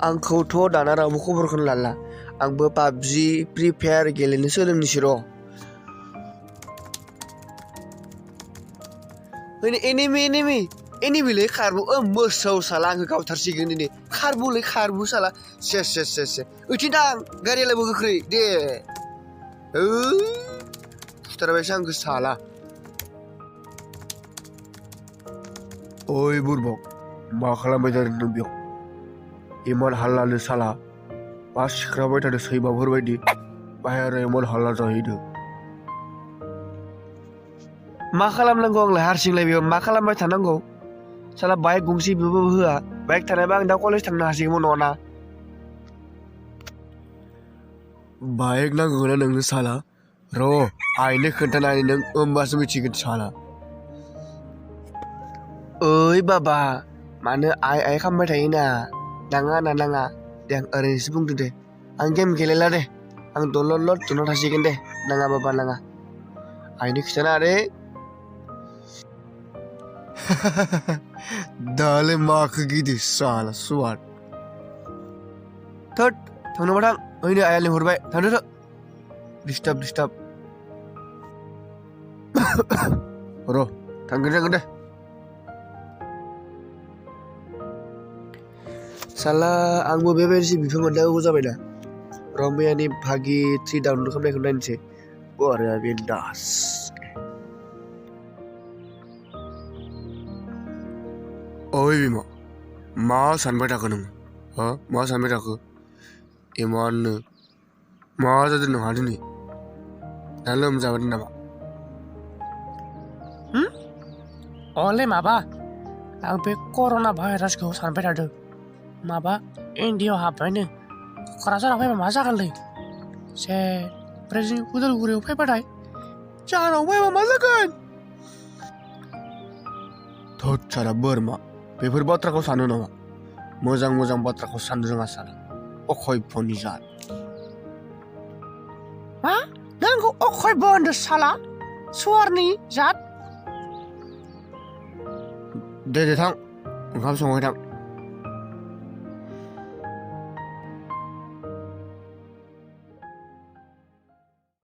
आंखौथ' दाना रावबो खबरखौनो लाला आंबो पाबजि फ्रि फायार गेलेनो सोलोंनोसै र' एनिमिलै खारबु मोसौ साला आंखौ गावथारसिगोन दिनै खारबु साला से ओइथिं थां गारियालायबो गोख्रै दे फुथारबायसो आंखौ साला ओइ बुरबक मा खालामबाय थादों नों बेयाव इमान हाल्लानो साला मा सिख्राबाय थादों सैमाफोरबायदि बाहेरायाव इमान हाल्ला जाहैदों मा खालामनांगौ आंलाय हारसिंलाय बेयाव मा खालामबाय थानांगौ साला बाइक गंसे बेबो होआ बाइक थानायबा आं दा कलेज थांनो हासिगौमोन नङाना बाइक नांगौना नोंनो साला र' आइनो खोन्थानानै नों होमबासो मिथिगोन साला ओइ बाबा मानो आइ खालामबाय थायोना नाङा दे आं ओरैनोसो बुंदों दे आं गेम गेलेला दे आं दलद जना थासिगोन दे नाङा बाबा नाङा आइनो खिथाना दे दालाय माखो गिदो साला सुवाद थोद थांनोबा थां ओइनो आइया लिंहरबाय थांदो थ' डिस्टार्ब र' थांगोन दे साला आंबो बेबायदिसो बिफां मोननांगौ जाबायना रमैयानि भागि 3 डाउनलड खालामनायखौ नायनोसै बरिया बिन्दास ओइ बिमा मा सानबाय थाखो नों मा सानबाय थाखो इमाननो मा जादों नोंहा दिनै दा लोमजाबाय नामा अले माबा आं बे कर'ना भाइरासखौ सानबाय थादों माबा इन्डियायाव हाबबायनो क'क्राझाराव फैबा मा जागोनलै से ओमफ्राय जों उदालगुरियाव फैबाथाय जाहानाव फैबा मा जागोन थोद साला बोरमा बेफोर बाथ्राखौ सानो नामा मोजां बाथ्राखौ साननो रोङा साला अखयफोरनि जात मा नोंखौ अखयब होनदों साला सुवारनि जात दे थां ओंखाम संबाय थां